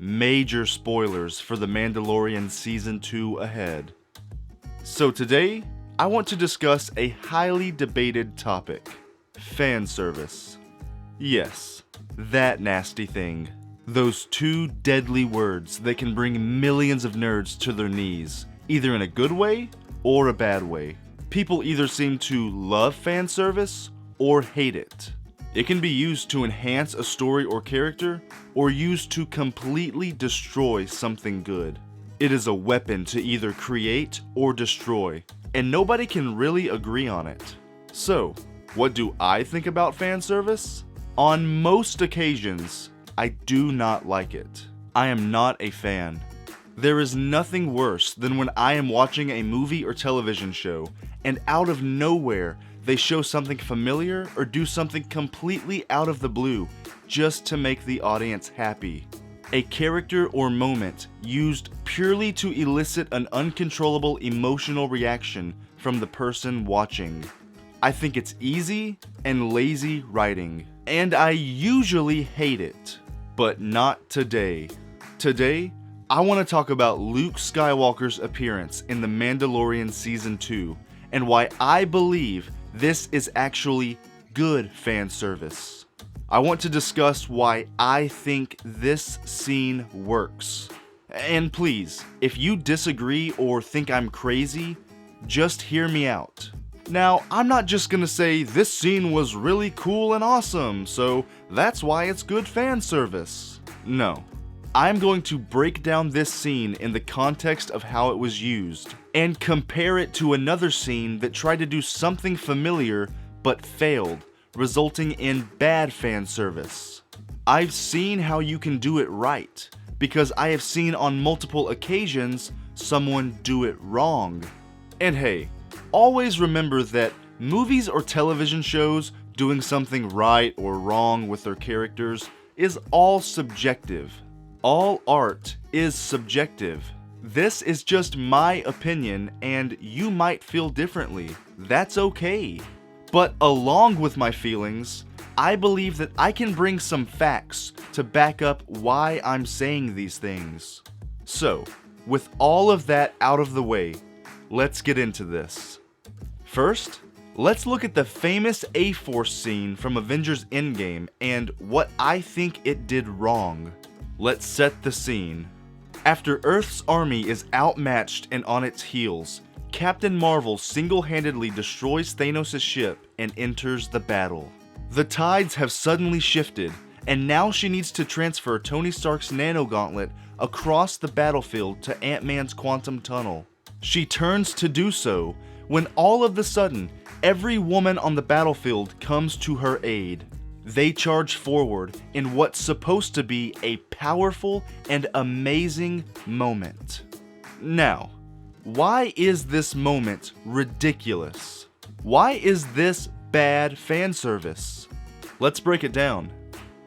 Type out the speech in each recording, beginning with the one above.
major spoilers for The Mandalorian Season 2 ahead. So today, I want to discuss a highly debated topic: fan service. Yes, that nasty thing. Those two deadly words that can bring millions of nerds to their knees, either in a good way or a bad way. People either seem to love fan service or hate it. It can be used to enhance a story or character, or used to completely destroy something good. It is a weapon to either create or destroy, and nobody can really agree on it. So, what do I think about fan service? On most occasions, I do not like it. I am not a fan. There is nothing worse than when I am watching a movie or television show, and out of nowhere, they show something familiar or do something completely out of the blue just to make the audience happy. A character or moment used purely to elicit an uncontrollable emotional reaction from the person watching. I think it's easy and lazy writing, and I usually hate it. But not today. Today, I want to talk about Luke Skywalker's appearance in The Mandalorian Season 2, and why I believe this is actually good fan service. I want to discuss why I think this scene works. And please, if you disagree or think I'm crazy, just hear me out. Now, I'm not just gonna say this scene was really cool and awesome, so that's why it's good fan service. No. I'm going to break down this scene in the context of how it was used, and compare it to another scene that tried to do something familiar but failed, resulting in bad fan service. I've seen how you can do it right, because I have seen on multiple occasions someone do it wrong. And hey, always remember that movies or television shows doing something right or wrong with their characters is all subjective. All art is subjective. This is just my opinion, and you might feel differently. That's okay. But along with my feelings, I believe that I can bring some facts to back up why I'm saying these things. So, with all of that out of the way, let's get into this. First, let's look at the famous A-Force scene from Avengers Endgame and what I think it did wrong. Let's set the scene. After Earth's army is outmatched and on its heels, Captain Marvel single-handedly destroys Thanos' ship and enters the battle. The tides have suddenly shifted, and now she needs to transfer Tony Stark's nanogauntlet across the battlefield to Ant-Man's quantum tunnel. She turns to do so, when all of a sudden, every woman on the battlefield comes to her aid. They charge forward in what's supposed to be a powerful and amazing moment. Now, why is this moment ridiculous? Why is this bad fan service? Let's break it down.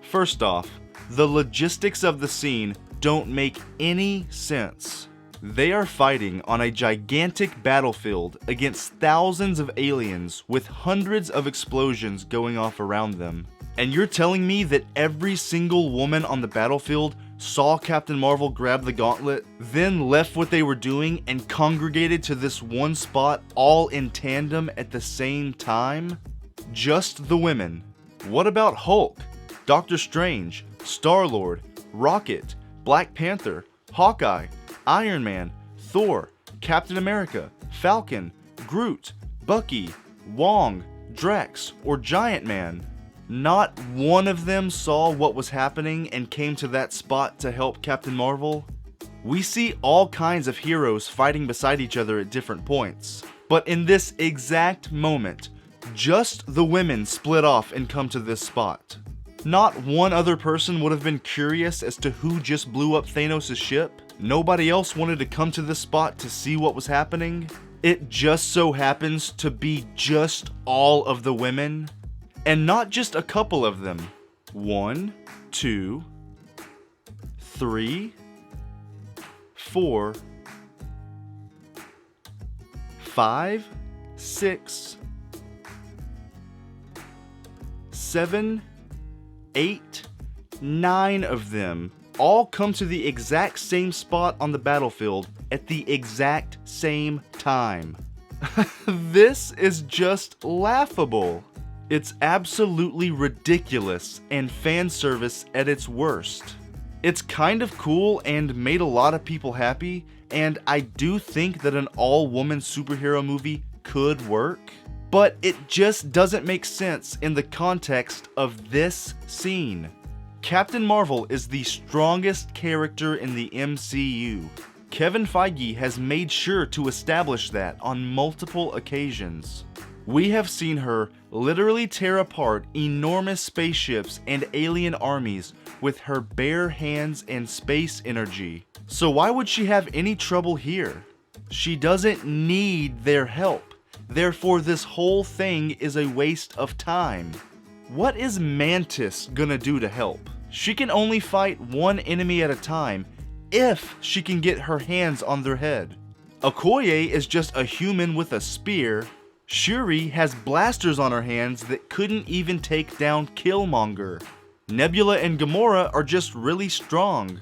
First off, the logistics of the scene don't make any sense. They are fighting on a gigantic battlefield against thousands of aliens with hundreds of explosions going off around them. And you're telling me that every single woman on the battlefield saw Captain Marvel grab the gauntlet, then left what they were doing and congregated to this one spot all in tandem at the same time? Just the women. What about Hulk, Doctor Strange, Star-Lord, Rocket, Black Panther, Hawkeye, Iron Man, Thor, Captain America, Falcon, Groot, Bucky, Wong, Drax, or Giant Man? Not one of them saw what was happening and came to that spot to help Captain Marvel? We see all kinds of heroes fighting beside each other at different points, but in this exact moment, just the women split off and come to this spot. Not one other person would have been curious as to who just blew up Thanos' ship? Nobody else wanted to come to this spot to see what was happening? It just so happens to be just all of the women? And not just a couple of them. 1, 2, 3, 4, 5, 6, 7, 8, 9 of them all come to the exact same spot on the battlefield at the exact same time. This is just laughable. It's absolutely ridiculous and fan service at its worst. It's kind of cool and made a lot of people happy, and I do think that an all-woman superhero movie could work, but it just doesn't make sense in the context of this scene. Captain Marvel is the strongest character in the MCU. Kevin Feige has made sure to establish that on multiple occasions. We have seen her literally tear apart enormous spaceships and alien armies with her bare hands and space energy. So why would she have any trouble here? She doesn't need their help. Therefore, this whole thing is a waste of time. What is Mantis gonna do to help? She can only fight one enemy at a time if she can get her hands on their head. Okoye is just a human with a spear. Shuri has blasters on her hands that couldn't even take down Killmonger. Nebula and Gamora are just really strong.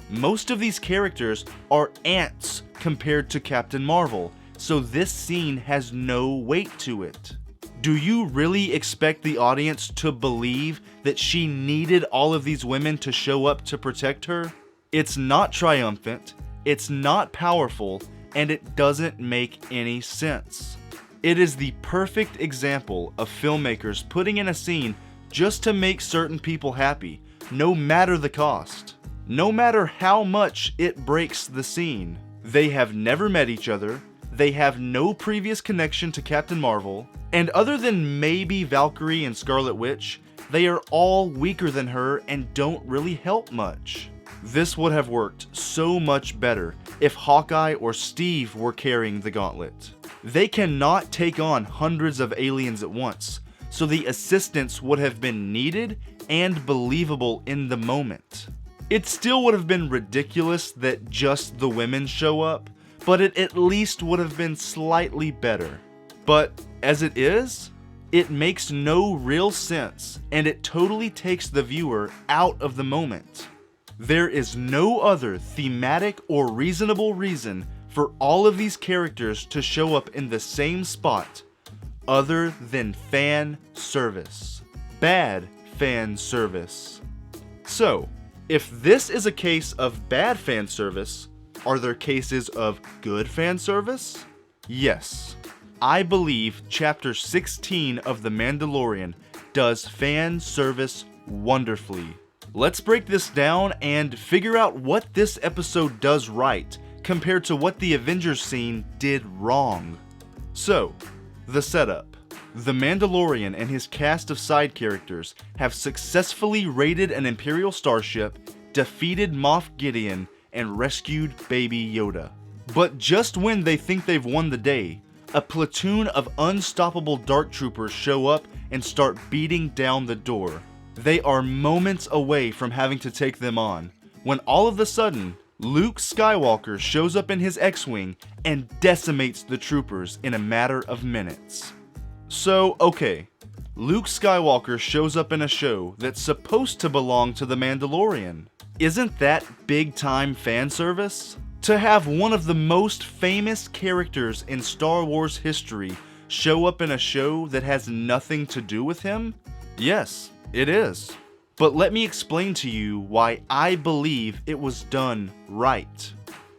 Most of these characters are ants compared to Captain Marvel, so this scene has no weight to it. Do you really expect the audience to believe that she needed all of these women to show up to protect her? It's not triumphant, it's not powerful, and it doesn't make any sense. It is the perfect example of filmmakers putting in a scene just to make certain people happy, no matter the cost. No matter how much it breaks the scene. They have never met each other, they have no previous connection to Captain Marvel, and other than maybe Valkyrie and Scarlet Witch, they are all weaker than her and don't really help much. This would have worked so much better if Hawkeye or Steve were carrying the gauntlet. They cannot take on hundreds of aliens at once, so the assistance would have been needed and believable in the moment. It still would have been ridiculous that just the women show up, but it at least would have been slightly better. But as it is, it makes no real sense, and it totally takes the viewer out of the moment. There is no other thematic or reasonable reason for all of these characters to show up in the same spot other than fan service. Bad fan service. So, if this is a case of bad fan service, are there cases of good fan service? Yes. I believe Chapter 16 of The Mandalorian does fan service wonderfully. Let's break this down and figure out what this episode does right compared to what the Avengers scene did wrong. So, the setup. The Mandalorian and his cast of side characters have successfully raided an Imperial starship, defeated Moff Gideon, and rescued Baby Yoda. But just when they think they've won the day, a platoon of unstoppable Dark Troopers show up and start beating down the door. They are moments away from having to take them on, when all of a sudden, Luke Skywalker shows up in his X-Wing and decimates the troopers in a matter of minutes. So, okay, Luke Skywalker shows up in a show that's supposed to belong to The Mandalorian. Isn't that big-time fan service? To have one of the most famous characters in Star Wars history show up in a show that has nothing to do with him? Yes, it is. But let me explain to you why I believe it was done right.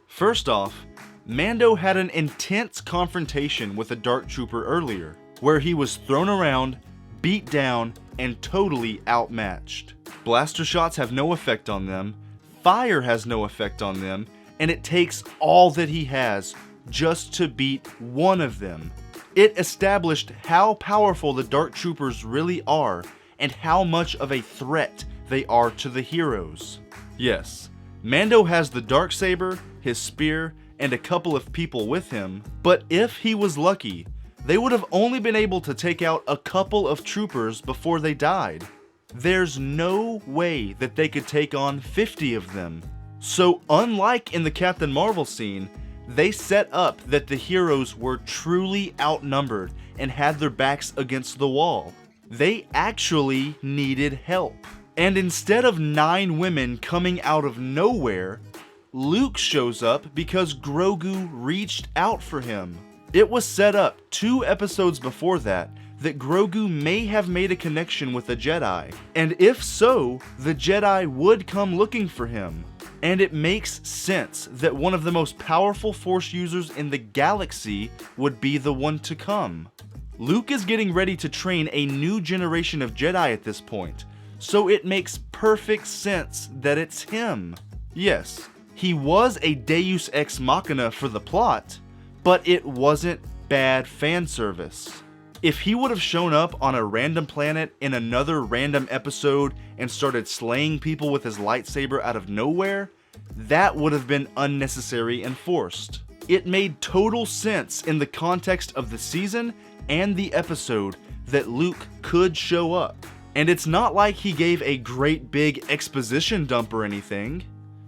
First off, Mando had an intense confrontation with a Dark Trooper earlier, where he was thrown around, beat down, and totally outmatched. Blaster shots have no effect on them, fire has no effect on them, and it takes all that he has just to beat one of them. It established how powerful the Dark Troopers really are and how much of a threat they are to the heroes. Yes, Mando has the Darksaber, his spear, and a couple of people with him, but if he was lucky, they would have only been able to take out a couple of troopers before they died. There's no way that they could take on 50 of them. So unlike in the Captain Marvel scene, they set up that the heroes were truly outnumbered and had their backs against the wall. They actually needed help. And instead of 9 women coming out of nowhere, Luke shows up because Grogu reached out for him. It was set up 2 episodes before that Grogu may have made a connection with a Jedi, and if so, the Jedi would come looking for him. And it makes sense that one of the most powerful Force users in the galaxy would be the one to come. Luke is getting ready to train a new generation of Jedi at this point, so it makes perfect sense that it's him. Yes, he was a deus ex machina for the plot, but it wasn't bad fan service. If he would have shown up on a random planet in another random episode and started slaying people with his lightsaber out of nowhere, that would have been unnecessary and forced. It made total sense in the context of the season and the episode that Luke could show up. And it's not like he gave a great big exposition dump or anything.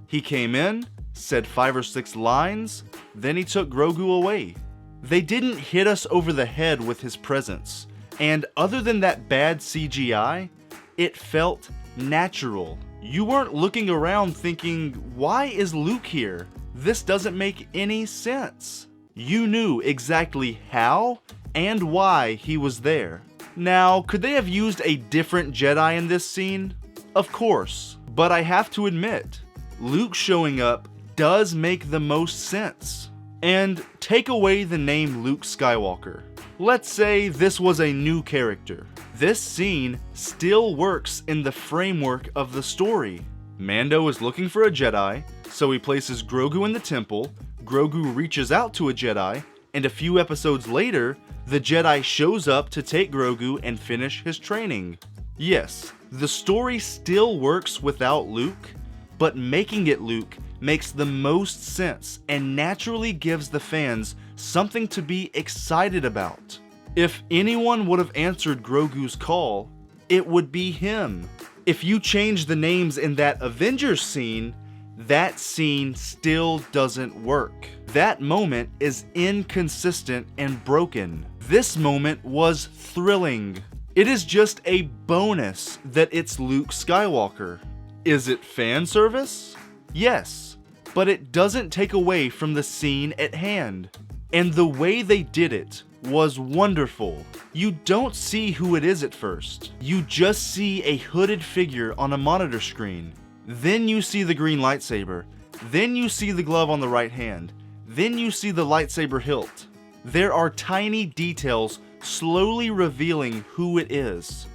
He came in, said 5 or 6 lines, then he took Grogu away. They didn't hit us over the head with his presence, and other than that bad CGI, it felt natural. You weren't looking around thinking, why is Luke here? This doesn't make any sense. You knew exactly how and why he was there. Now, could they have used a different Jedi in this scene? Of course, but I have to admit, Luke showing up does make the most sense. And take away the name Luke Skywalker. Let's say this was a new character. This scene still works in the framework of the story. Mando is looking for a Jedi, so he places Grogu in the temple, Grogu reaches out to a Jedi, and a few episodes later, the Jedi shows up to take Grogu and finish his training. Yes, the story still works without Luke, but making it Luke makes the most sense and naturally gives the fans something to be excited about. If anyone would have answered Grogu's call, it would be him. If you change the names in that Avengers scene, that scene still doesn't work. That moment is inconsistent and broken. This moment was thrilling. It is just a bonus that it's Luke Skywalker. Is it fan service? Yes, but it doesn't take away from the scene at hand. And the way they did it was wonderful. You don't see who it is at first. You just see a hooded figure on a monitor screen. Then you see the green lightsaber. Then you see the glove on the right hand. Then you see the lightsaber hilt. There are tiny details slowly revealing who it is.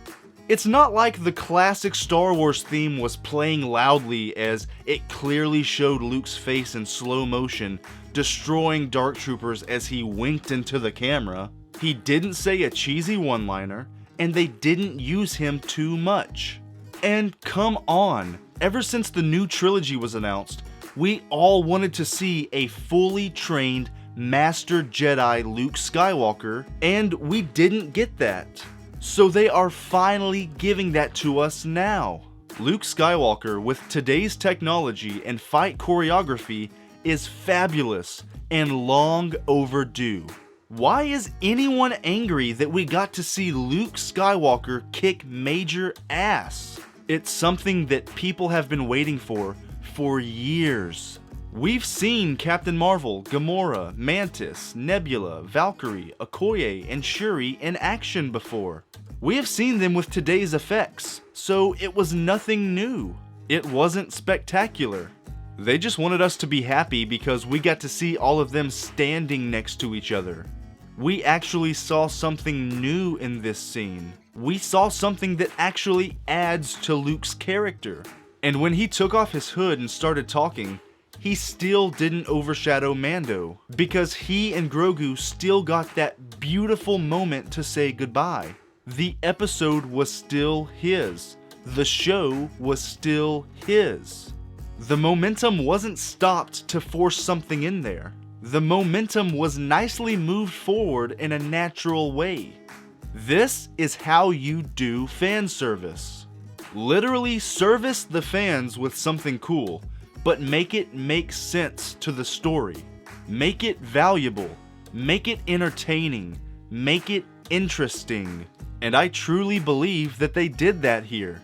It's not like the classic Star Wars theme was playing loudly as it clearly showed Luke's face in slow motion, destroying Dark Troopers as he winked into the camera. He didn't say a cheesy one-liner, and they didn't use him too much. And come on, ever since the new trilogy was announced, we all wanted to see a fully trained Master Jedi Luke Skywalker, and we didn't get that. So they are finally giving that to us now. Luke Skywalker, with today's technology and fight choreography, is fabulous and long overdue. Why is anyone angry that we got to see Luke Skywalker kick major ass? It's something that people have been waiting for years. We've seen Captain Marvel, Gamora, Mantis, Nebula, Valkyrie, Okoye, and Shuri in action before. We have seen them with today's effects, so it was nothing new. It wasn't spectacular. They just wanted us to be happy because we got to see all of them standing next to each other. We actually saw something new in this scene. We saw something that actually adds to Luke's character. And when he took off his hood and started talking, he still didn't overshadow Mando, because he and Grogu still got that beautiful moment to say goodbye. The episode was still his. The show was still his. The momentum wasn't stopped to force something in there. The momentum was nicely moved forward in a natural way. This is how you do fan service. Literally service the fans with something cool, but make it make sense to the story. Make it valuable. Make it entertaining. Make it interesting. And I truly believe that they did that here.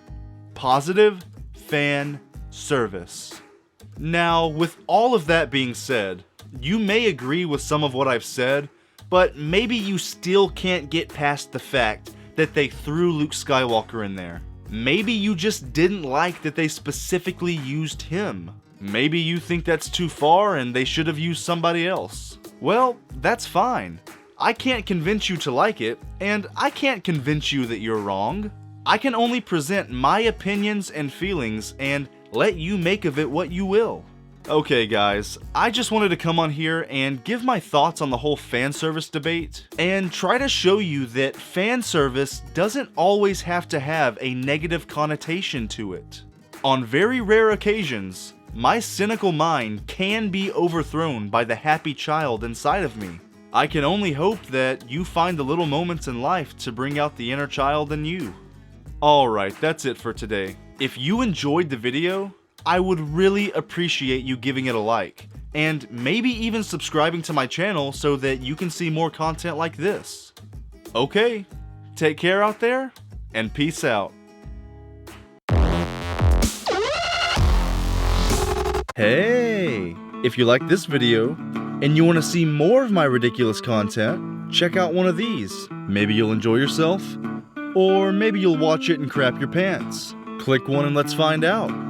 positive fan service. Now, with all of that being said, you may agree with some of what I've said, but maybe you still can't get past the fact that they threw Luke Skywalker in there. Maybe you just didn't like that they specifically used him. Maybe you think that's too far and they should have used somebody else. Well, that's fine. I can't convince you to like it, and I can't convince you that you're wrong. I can only present my opinions and feelings and let you make of it what you will. Okay guys, I just wanted to come on here and give my thoughts on the whole fan service debate and try to show you that fan service doesn't always have to have a negative connotation to it. On very rare occasions, my cynical mind can be overthrown by the happy child inside of me. I can only hope that you find the little moments in life to bring out the inner child in you. Alright, that's it for today. If you enjoyed the video, I would really appreciate you giving it a like, and maybe even subscribing to my channel so that you can see more content like this. Okay, take care out there, and peace out. Hey, if you like this video, and you want to see more of my ridiculous content, check out one of these. Maybe you'll enjoy yourself, or maybe you'll watch it and crap your pants. Click one and let's find out.